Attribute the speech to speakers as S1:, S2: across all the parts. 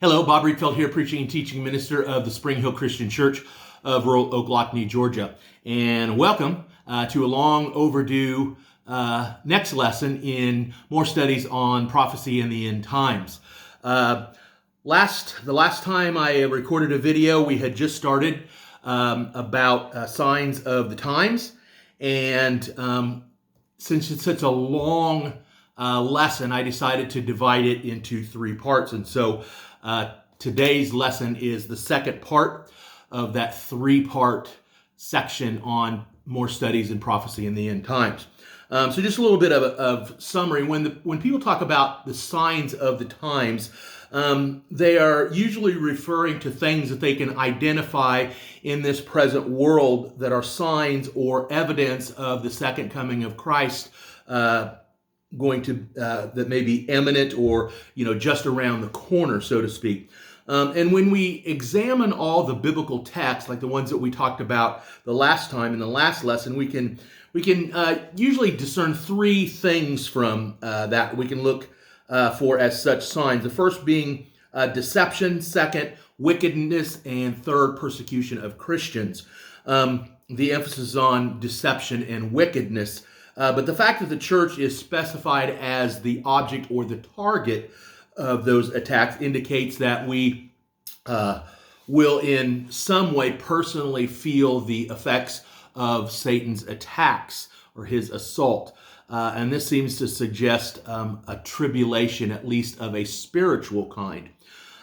S1: Hello, Bob Riedfeld here, preaching and teaching minister of the Spring Hill Christian Church of rural Ocklawackney, Georgia. And welcome to a long overdue next lesson in more studies on prophecy and the end times. The last time I recorded a video, we had just started about signs of the times. And since it's such a long lesson, I decided to divide it into three parts. And so today's lesson is the second part of that three-part section on more studies in prophecy in the end times. So just a little bit of summary. When people talk about the signs of the times, they are usually referring to things that they can identify in this present world that are signs or evidence of the second coming of Christ that may be imminent or just around the corner, so to speak. And when we examine all the biblical texts, like the ones that we talked about the last time in the last lesson, we can usually discern three things from that we can look for as such signs. The first being deception, second, wickedness, and third, persecution of Christians. The emphasis on deception and wickedness. But the fact that the church is specified as the object or the target of those attacks indicates that we will in some way personally feel the effects of Satan's attacks or his assault. And this seems to suggest a tribulation, at least of a spiritual kind.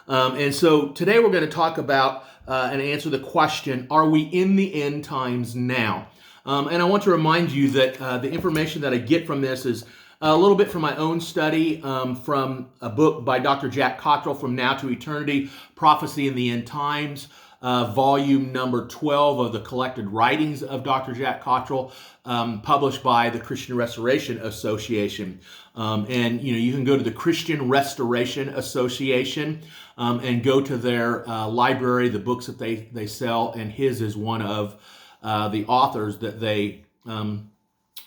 S1: And so today we're going to talk about and answer the question, are we in the end times now? And I want to remind you that the information that I get from this is a little bit from my own study, from a book by Dr. Jack Cottrell, From Now to Eternity, Prophecy in the End Times, volume number 12 of the collected writings of Dr. Jack Cottrell, published by the Christian Restoration Association. And you can go to the Christian Restoration Association and go to their library, the books that they sell, and his is one of the authors that they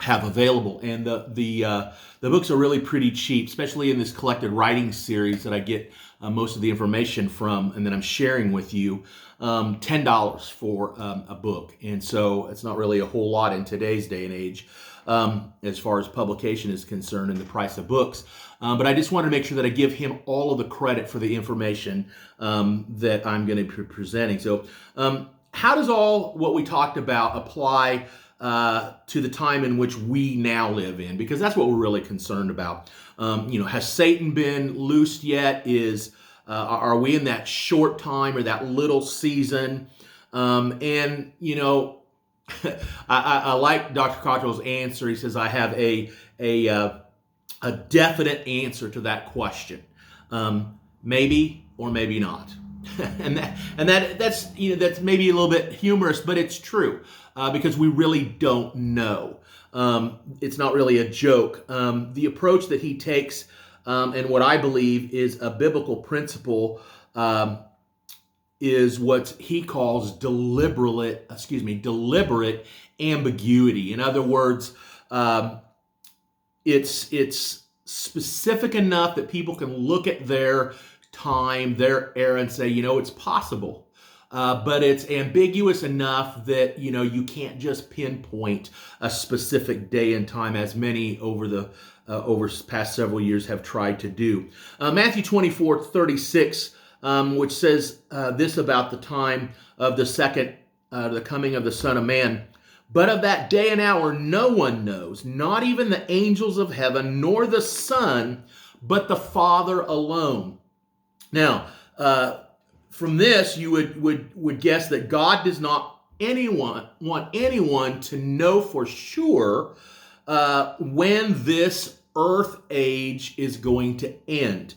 S1: have available. And the books are really pretty cheap, especially in this collected writing series that I get most of the information from and that I'm sharing with you. $10 for a book. And so it's not really a whole lot in today's day and age as far as publication is concerned and the price of books. But I just want to make sure that I give him all of the credit for the information that I'm going to be presenting. So how does all what we talked about apply to the time in which we now live in? Because that's what we're really concerned about. Has Satan been loosed yet? Are we in that short time or that little season? I like Dr. Cottrell's answer. He says, I have a definite answer to that question. Maybe or maybe not. that's maybe a little bit humorous, but it's true because we really don't know. It's not really a joke. The approach that he takes, and what I believe is a biblical principle, is what he calls deliberate ambiguity. In other words, it's specific enough that people can look at their time, their era, and say, it's possible. But it's ambiguous enough that, you can't just pinpoint a specific day and time, as many over past several years have tried to do. Matthew 24:36, which says this about the time of the coming of the Son of Man. But of that day and hour no one knows, not even the angels of heaven, nor the Son, but the Father alone. Now, from this, you would guess that God does not want anyone to know for sure when this earth age is going to end.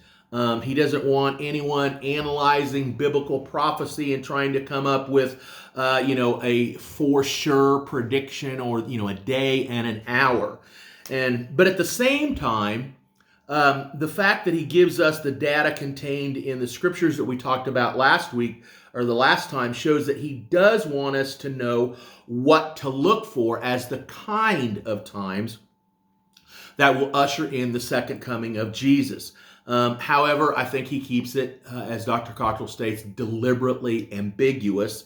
S1: He doesn't want anyone analyzing biblical prophecy and trying to come up with, a for sure prediction or, a day and an hour. But at the same time, the fact that he gives us the data contained in the scriptures that we talked about last week or the last time shows that he does want us to know what to look for as the kind of times that will usher in the second coming of Jesus. However, I think he keeps it, as Dr. Cottrell states, deliberately ambiguous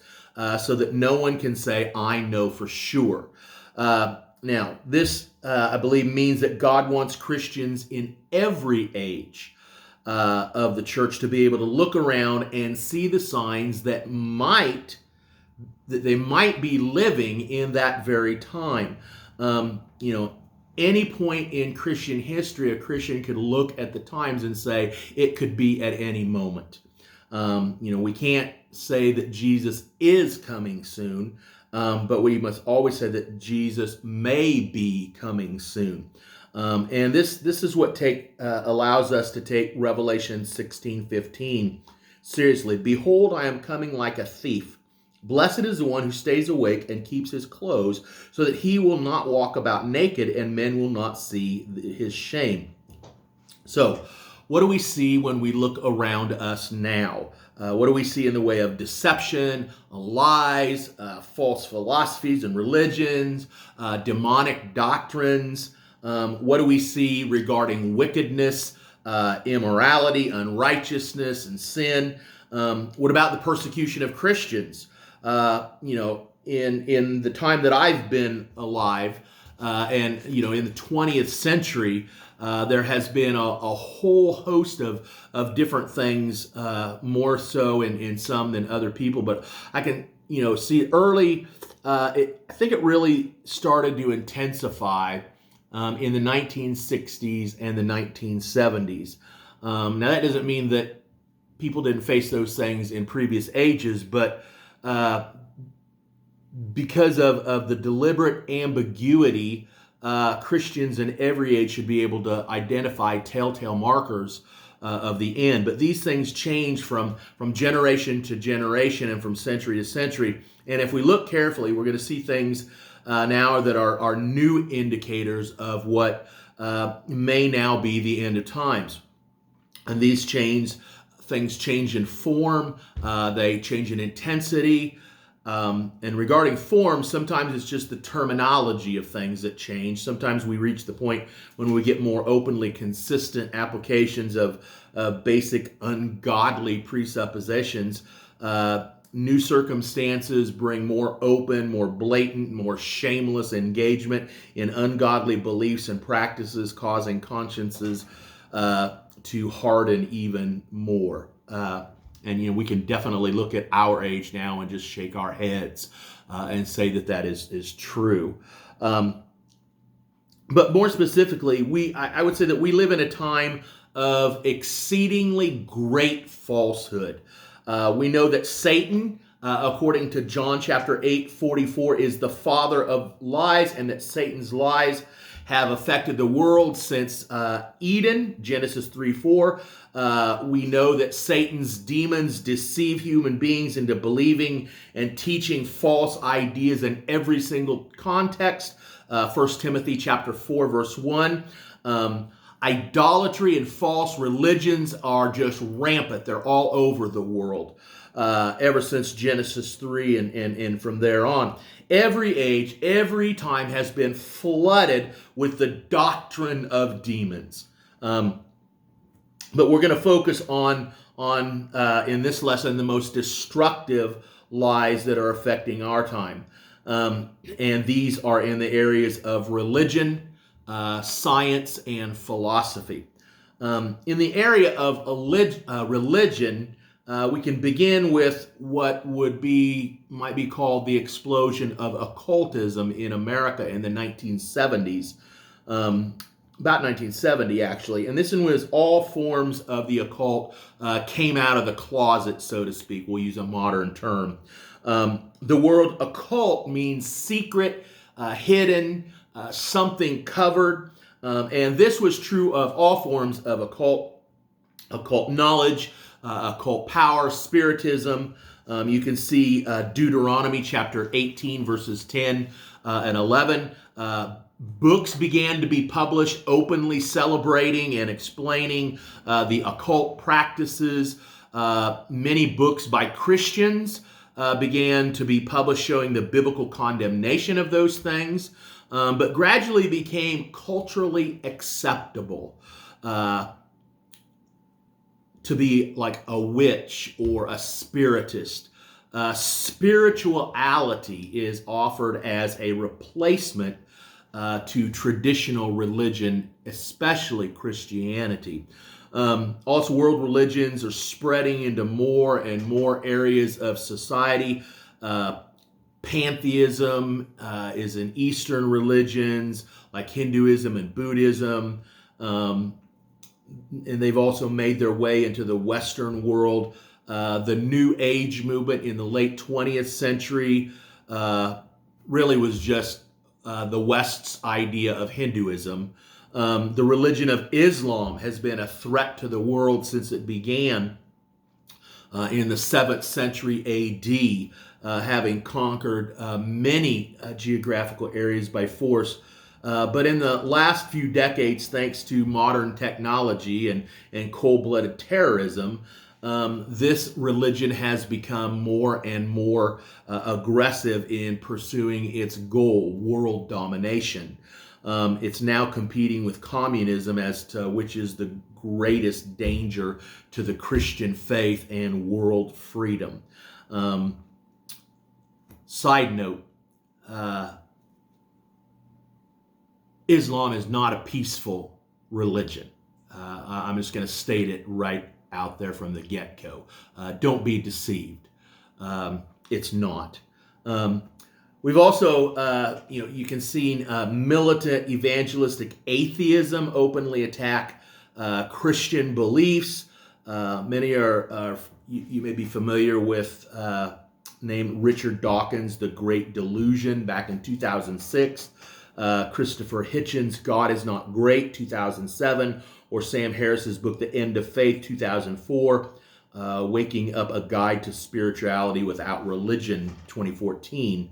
S1: so that no one can say, I know for sure. Now, this, I believe, means that God wants Christians in every age of the church to be able to look around and see the signs that they might be living in that very time. Any point in Christian history, a Christian could look at the times and say it could be at any moment. We can't say that Jesus is coming soon, but we must always say that Jesus may be coming soon. And this is what allows us to take Revelation 16:15 seriously. Behold, I am coming like a thief. Blessed is the one who stays awake and keeps his clothes, so that he will not walk about naked, and men will not see his shame. So, what do we see when we look around us now? What do we see in the way of deception, lies, false philosophies and religions, demonic doctrines? What do we see regarding wickedness, immorality, unrighteousness, and sin? What about the persecution of Christians? In the time that I've been alive, and in the 20th century, there has been a whole host of different things, more so in some than other people. But I can see early. I think it really started to intensify in the 1960s and the 1970s. Now that doesn't mean that people didn't face those things in previous ages, but because of the deliberate ambiguity, Christians in every age should be able to identify telltale markers of the end. But these things change from generation to generation and from century to century. And if we look carefully, we're going to see things now that are new indicators of what may now be the end of times. And these things change in form, they change in intensity. And regarding form, sometimes it's just the terminology of things that change. Sometimes we reach the point when we get more openly consistent applications of basic ungodly presuppositions. New circumstances bring more open, more blatant, more shameless engagement in ungodly beliefs and practices, causing consciences to harden even more. And we can definitely look at our age now and just shake our heads and say that is true. But more specifically, I would say that we live in a time of exceedingly great falsehood. We know that Satan, according to John chapter 8:44, is the father of lies, and that Satan's lies have affected the world since Eden, Genesis 3:4. We know that Satan's demons deceive human beings into believing and teaching false ideas in every single context. 1 Timothy chapter 4, verse 1. Idolatry and false religions are just rampant. They're all over the world ever since Genesis 3 and from there on. Every age, every time has been flooded with the doctrine of demons. But we're going to focus on in this lesson the most destructive lies that are affecting our time. And these are in the areas of religion, science, and philosophy. In the area of religion, we can begin with what might be called the explosion of occultism in America in the 1970s. About 1970, actually. And this was all forms of the occult came out of the closet, so to speak. We'll use a modern term. The word occult means secret, hidden, something covered. And this was true of all forms of occult knowledge, occult power, spiritism. You can see Deuteronomy chapter 18, verses 10 and 11. Books began to be published openly celebrating and explaining the occult practices. Many books by Christians began to be published showing the biblical condemnation of those things, but gradually became culturally acceptable. to be like a witch or a spiritist. Spirituality is offered as a replacement to traditional religion, especially Christianity. Also, world religions are spreading into more and more areas of society. Pantheism is in Eastern religions like Hinduism and Buddhism. And they've also made their way into the Western world. The New Age movement in the late 20th century really was just the West's idea of Hinduism. The religion of Islam has been a threat to the world since it began in the 7th century AD, having conquered many geographical areas by force. But in the last few decades, thanks to modern technology and cold-blooded terrorism, this religion has become more and more aggressive in pursuing its goal, world domination. It's now competing with communism as to which is the greatest danger to the Christian faith and world freedom. Side note, Islam is not a peaceful religion. I'm just going to state it right out there from the get-go. Don't be deceived. It's not. We've also, you can see militant evangelistic atheism openly attack Christian beliefs. Many are you may be familiar with named Richard Dawkins' The Great Delusion back in 2006. Christopher Hitchens' God is Not Great, 2007, or Sam Harris's book, The End of Faith, 2004, Waking Up: A Guide to Spirituality Without Religion, 2014.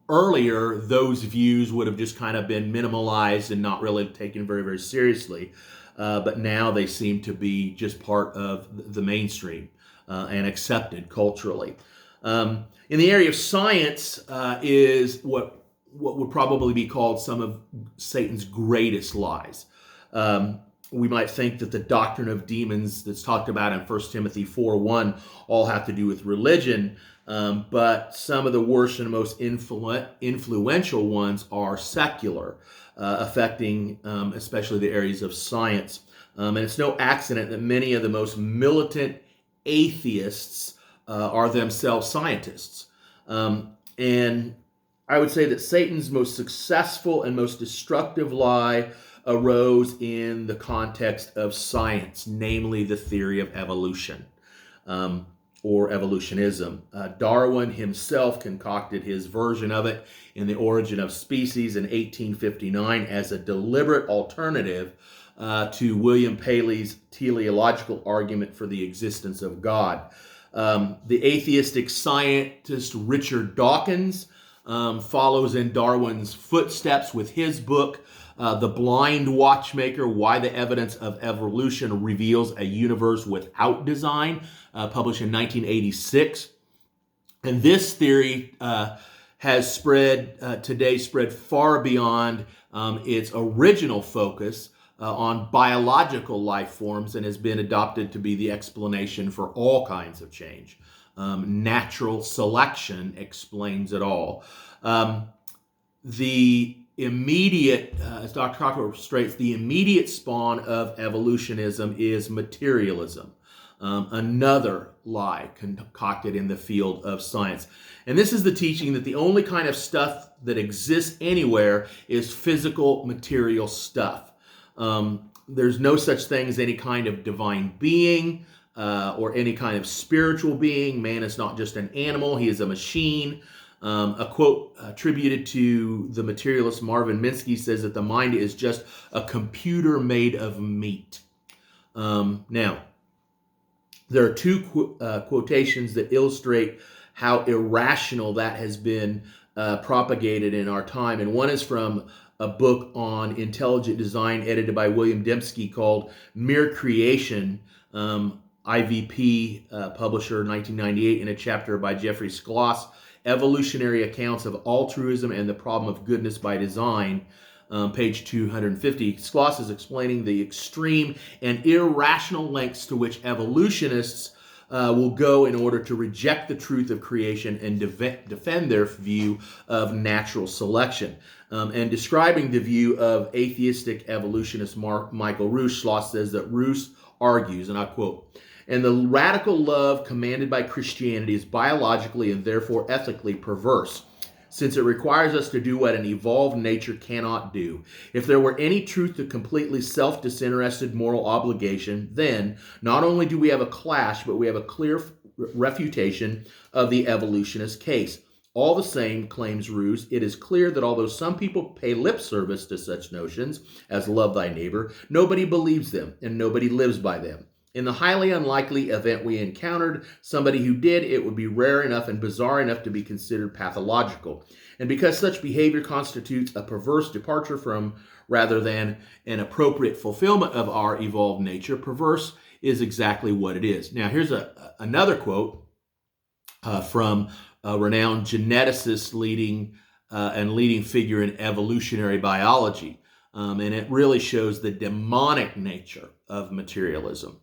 S1: Earlier, those views would have just kind of been minimalized and not really taken very, very seriously. But now they seem to be just part of the mainstream and accepted culturally. In the area of science is what would probably be called some of Satan's greatest lies. We might think that the doctrine of demons that's talked about in 1 Timothy 4:1 all have to do with religion, but some of the worst and most influential ones are secular, affecting especially the areas of science. And it's no accident that many of the most militant atheists are themselves scientists. And I would say that Satan's most successful and most destructive lie arose in the context of science, namely the theory of evolution, or evolutionism. Darwin himself concocted his version of it in The Origin of Species in 1859 as a deliberate alternative to William Paley's teleological argument for the existence of God. The atheistic scientist Richard Dawkins follows in Darwin's footsteps with his book, The Blind Watchmaker: Why the Evidence of Evolution Reveals a Universe Without Design, published in 1986. And this theory has spread far beyond its original focus on biological life forms and has been adopted to be the explanation for all kinds of change. Natural selection explains it all. The immediate, as Dr. Cockrell states, the immediate spawn of evolutionism is materialism, another lie concocted in the field of science. And this is the teaching that the only kind of stuff that exists anywhere is physical, material stuff. There's no such thing as any kind of divine being or any kind of spiritual being. Man is not just an animal, he is a machine. A quote attributed to the materialist Marvin Minsky says that the mind is just a computer made of meat. Now, there are two quotations that illustrate how irrational that has been propagated in our time. And one is from a book on intelligent design edited by William Dembski called Mere Creation, IVP publisher 1998, in a chapter by Jeffrey Skloss, Evolutionary Accounts of Altruism and the Problem of Goodness by Design. page 250. Schloss is explaining the extreme and irrational lengths to which evolutionists will go in order to reject the truth of creation and defend their view of natural selection. And describing the view of atheistic evolutionist Michael Ruse, Schloss says that Ruse argues, and I quote, "And the radical love commanded by Christianity is biologically and therefore ethically perverse, since it requires us to do what an evolved nature cannot do. If there were any truth to completely self-disinterested moral obligation, then not only do we have a clash, but we have a clear refutation of the evolutionist case. All the same," claims Ruse, "it is clear that although some people pay lip service to such notions as love thy neighbor, nobody believes them and nobody lives by them. In the highly unlikely event we encountered somebody who did, it would be rare enough and bizarre enough to be considered pathological. And because such behavior constitutes a perverse departure from rather than an appropriate fulfillment of our evolved nature, perverse is exactly what it is." Now, here's another quote from a renowned geneticist leading figure in evolutionary biology. And it really shows the demonic nature of materialism.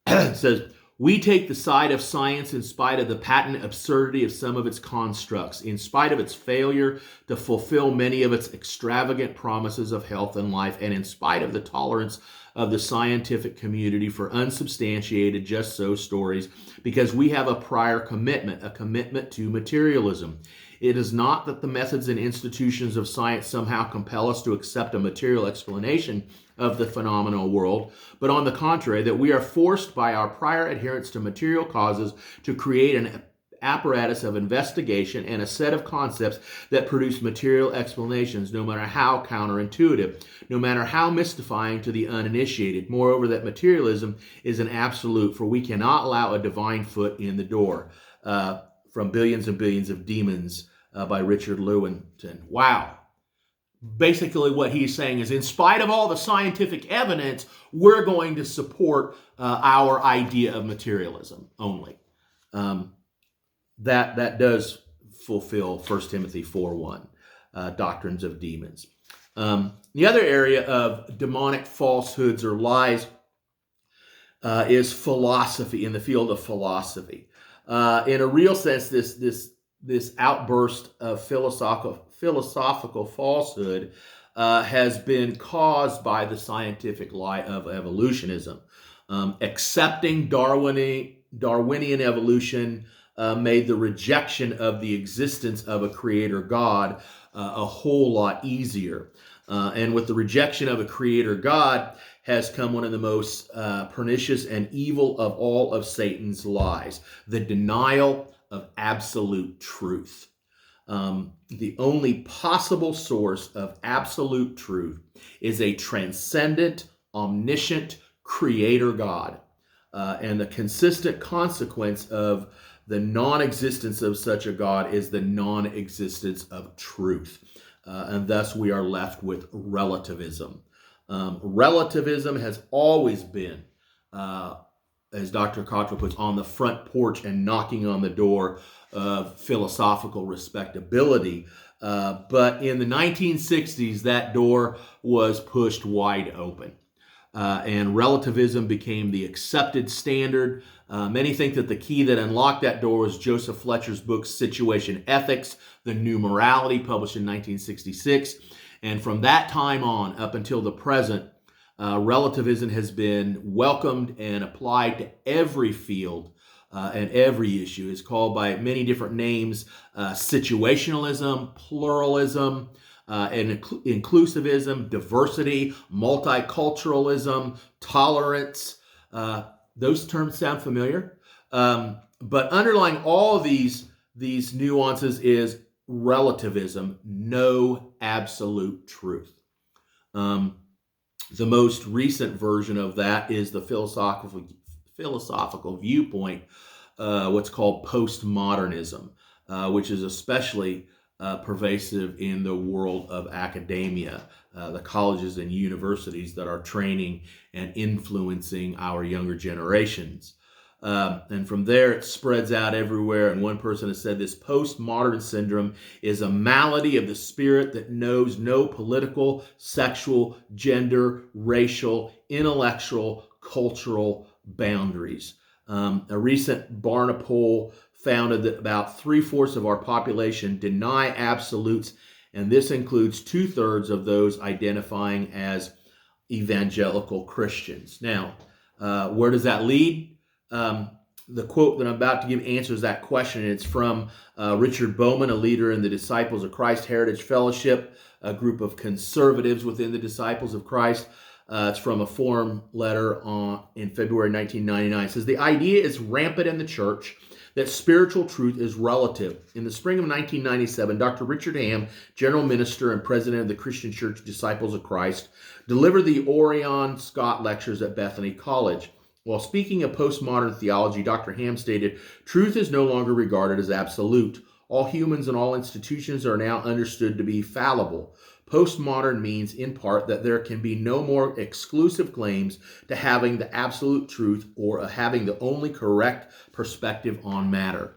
S1: It says, "We take the side of science in spite of the patent absurdity of some of its constructs, in spite of its failure to fulfill many of its extravagant promises of health and life, and in spite of the tolerance of the scientific community for unsubstantiated just so stories, because we have a prior commitment, a commitment to materialism. It is not that the methods and institutions of science somehow compel us to accept a material explanation of the phenomenal world, but on the contrary, that we are forced by our prior adherence to material causes to create an apparatus of investigation and a set of concepts that produce material explanations, no matter how counterintuitive, no matter how mystifying to the uninitiated. Moreover, that materialism is an absolute, for we cannot allow a divine foot in the door." From Billions and Billions of Demons by Richard Lewontin. Wow. Basically what he's saying is, in spite of all the scientific evidence, we're going to support our idea of materialism only. That does fulfill 1 Timothy 4:1, doctrines of demons. The other area of demonic falsehoods or lies is philosophy, in the field of philosophy. In a real sense, this outburst of philosophical falsehood has been caused by the scientific lie of evolutionism. Accepting Darwinian evolution made the rejection of the existence of a creator God a whole lot easier. And with the rejection of a creator God has come one of the most pernicious and evil of all of Satan's lies, the denial of absolute truth. The only possible source of absolute truth is a transcendent, omniscient creator God. And the consistent consequence of the non-existence of such a God is the non-existence of truth. And thus we are left with relativism. Relativism has always been, as Dr. Cottrell puts, on the front porch and knocking on the door of philosophical respectability. But in the 1960s, that door was pushed wide open. And relativism became the accepted standard. Many think that the key that unlocked that door was Joseph Fletcher's book, Situation Ethics, The New Morality, published in 1966. And from that time on, up until the present, relativism has been welcomed and applied to every field and every issue. It's called by many different names: situationalism, pluralism, and inclusivism, diversity, multiculturalism, tolerance. Those terms sound familiar. But underlying all these nuances is relativism, no absolute truth. The most recent version of that is the philosophical viewpoint, what's called postmodernism, which is especially pervasive in the world of academia, the colleges and universities that are training and influencing our younger generations. And from there, it spreads out everywhere. And one person has said this postmodern syndrome is a malady of the spirit that knows no political, sexual, gender, racial, intellectual, cultural boundaries. A recent Barna poll found that about 3/4 of our population deny absolutes, and this includes 2/3 of those identifying as evangelical Christians. Now, where does that lead? The quote that I'm about to give answers that question. It's from Richard Bowman, a leader in the Disciples of Christ Heritage Fellowship, a group of conservatives within the Disciples of Christ. It's from a forum letter in February 1999. It says, the idea is rampant in the church that spiritual truth is relative. In the spring of 1997, Dr. Richard Ham, general minister and president of the Christian Church Disciples of Christ, delivered the Orion Scott lectures at Bethany College. While speaking of postmodern theology, Dr. Ham stated, truth is no longer regarded as absolute. All humans and all institutions are now understood to be fallible. Postmodern means, in part, that there can be no more exclusive claims to having the absolute truth or having the only correct perspective on matter.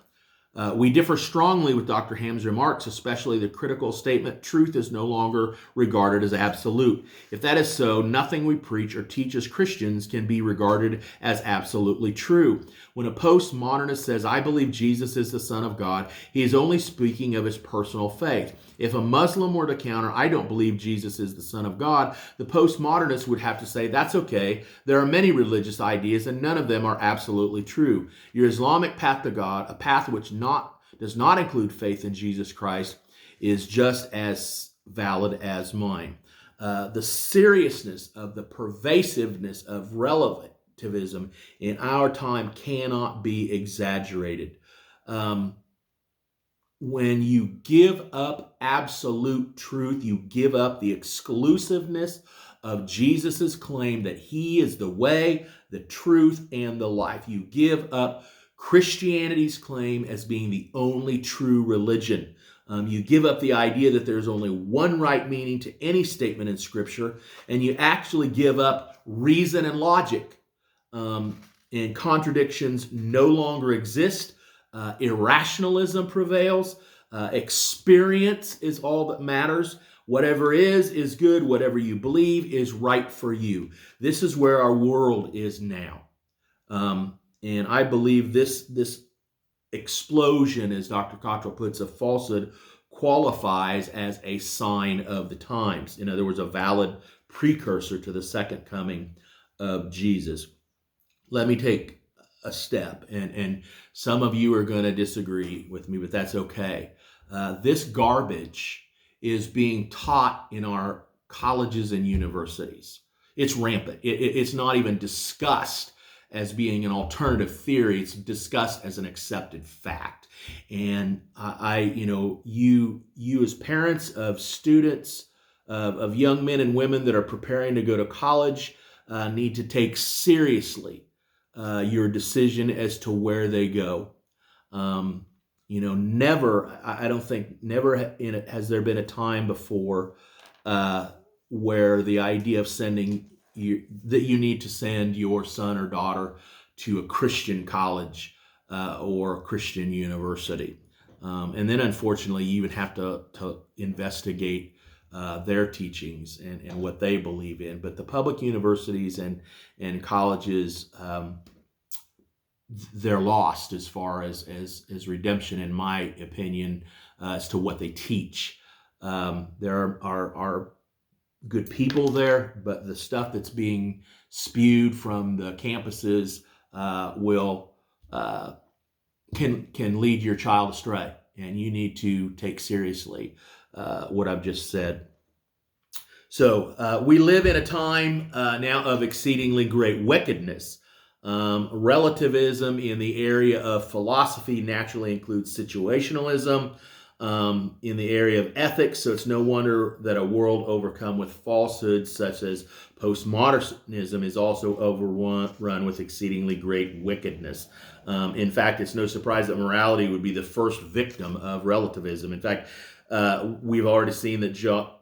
S1: We differ strongly with Dr. Ham's remarks, especially the critical statement, truth is no longer regarded as absolute. If that is so, nothing we preach or teach as Christians can be regarded as absolutely true. When a postmodernist says, I believe Jesus is the Son of God, he is only speaking of his personal faith. If a Muslim were to counter, I don't believe Jesus is the Son of God, the postmodernist would have to say, that's okay. There are many religious ideas and none of them are absolutely true. Your Islamic path to God, a path which does not include faith in Jesus Christ, is just as valid as mine. The seriousness of the pervasiveness of relativism in our time cannot be exaggerated. When you give up absolute truth, you give up the exclusiveness of Jesus's claim that he is the way, the truth, and the life. You give up Christianity's claim as being the only true religion. You give up the idea that there's only one right meaning to any statement in Scripture, and you actually give up reason and logic. And contradictions no longer exist. Irrationalism prevails. Experience is all that matters. Whatever is good. Whatever you believe is right for you. This is where our world is now. And I believe this explosion, as Dr. Cottrell puts, of falsehood qualifies as a sign of the times. In other words, a valid precursor to the second coming of Jesus. Let me take a step, and some of you are going to disagree with me, but that's okay. This garbage is being taught in our colleges and universities. It's rampant. It's not even discussed as being an alternative theory. It's discussed as an accepted fact. And you as parents of students, of young men and women that are preparing to go to college, need to take seriously your decision as to where they go. Never has there been a time before where the idea of that you need to send your son or daughter to a Christian college or a Christian university. And then unfortunately, you would have to investigate their teachings and what they believe in. But the public universities and colleges, they're lost as far as redemption, in my opinion, as to what they teach. There are good people there, but the stuff that's being spewed from the campuses can lead your child astray, and you need to take seriously what I've just said. So we live in a time now of exceedingly great wickedness. Relativism in the area of philosophy naturally includes situationalism. In the area of ethics, so it's no wonder that a world overcome with falsehoods such as postmodernism is also overrun with exceedingly great wickedness. In fact, it's no surprise that morality would be the first victim of relativism. In fact, We've already seen that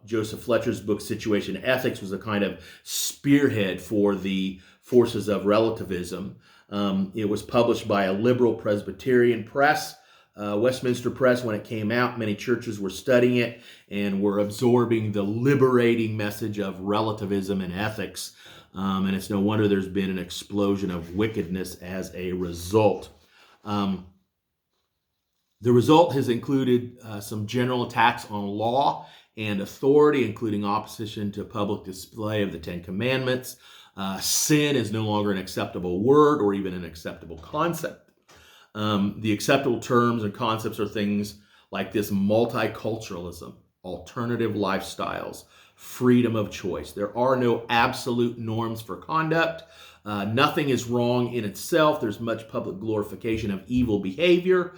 S1: Joseph Fletcher's book, Situation Ethics, was a kind of spearhead for the forces of relativism. It was published by a liberal Presbyterian press, Westminster Press, when it came out. Many churches were studying it and were absorbing the liberating message of relativism and ethics. And it's no wonder there's been an explosion of wickedness as a result. The result has included some general attacks on law and authority, including opposition to public display of the Ten Commandments. Sin is no longer an acceptable word or even an acceptable concept. The acceptable terms and concepts are things like this: multiculturalism, alternative lifestyles, freedom of choice. There are no absolute norms for conduct. Nothing is wrong in itself. There's much public glorification of evil behavior,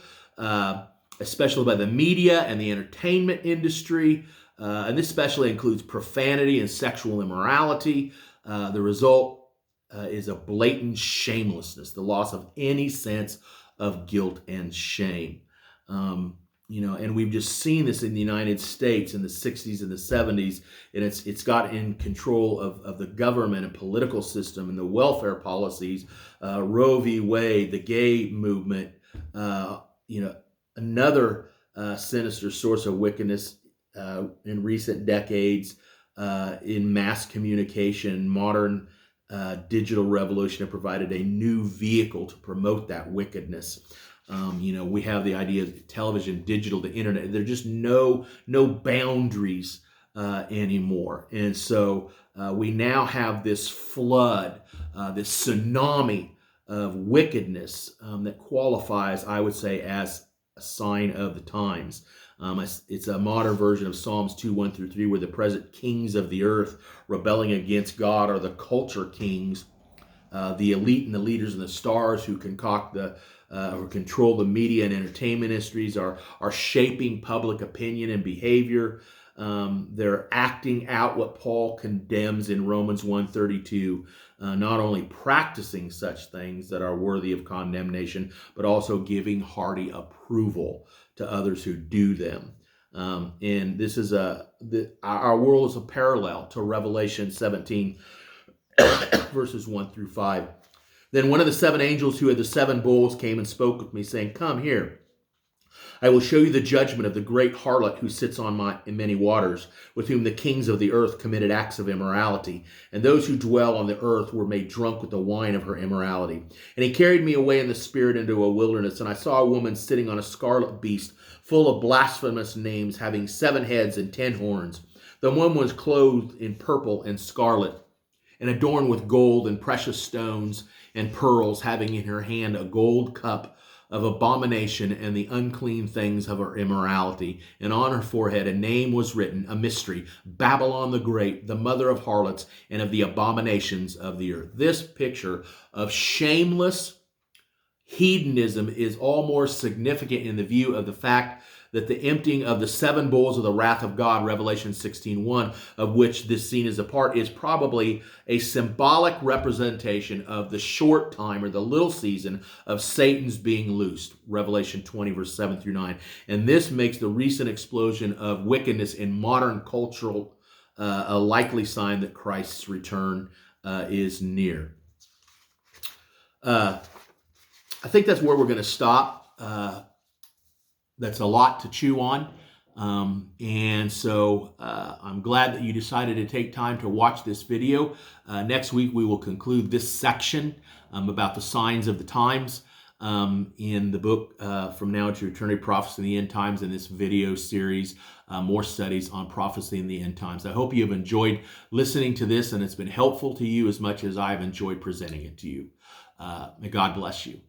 S1: especially by the media and the entertainment industry. And this especially includes profanity and sexual immorality. The result is a blatant shamelessness, the loss of any sense of guilt and shame. And we've just seen this in the United States in the 60s and the 70s, and it's got in control of the government and political system and the welfare policies. Roe v. Wade, the gay movement, another sinister source of wickedness in recent decades in mass communication. Modern digital revolution have provided a new vehicle to promote that wickedness. We have the idea of television, digital, the internet. There are just no boundaries anymore. And so we now have this flood, this tsunami of wickedness that qualifies, I would say, as a sign of the times. It's a modern version of Psalms 2:1-3, where the present kings of the earth rebelling against God are the culture kings, the elite and the leaders and the stars who concoct or control the media and entertainment industries are shaping public opinion and behavior. They're acting out what Paul condemns in Romans 1:32, not only practicing such things that are worthy of condemnation, but also giving hearty approval to others who do them. And this is our world is a parallel to Revelation 17, verses 1-5. Then one of the seven angels who had the seven bowls came and spoke with me, saying, "Come here. I will show you the judgment of the great harlot who sits in many waters, with whom the kings of the earth committed acts of immorality, and those who dwell on the earth were made drunk with the wine of her immorality. And he carried me away in the spirit into a wilderness, and I saw a woman sitting on a scarlet beast, full of blasphemous names, having 7 heads and 10 horns. The woman was clothed in purple and scarlet, and adorned with gold and precious stones and pearls, having in her hand a gold cup of abomination and the unclean things of her immorality. And on her forehead a name was written, a mystery, Babylon the Great, the mother of harlots and of the abominations of the earth." This picture of shameless hedonism is all more significant in the view of the fact that the emptying of the 7 bowls of the wrath of God, Revelation 16:1, of which this scene is a part, is probably a symbolic representation of the short time or the little season of Satan's being loosed, Revelation 20, verse 7-9. And this makes the recent explosion of wickedness in modern cultural a likely sign that Christ's return is near. I think that's where we're going to stop. That's a lot to chew on. And so I'm glad that you decided to take time to watch this video. Next week, we will conclude this section about the signs of the times in the book From Now to Eternity, Prophecy in the End Times, in this video series, more studies on prophecy in the end times. I hope you have enjoyed listening to this and it's been helpful to you as much as I've enjoyed presenting it to you. May God bless you.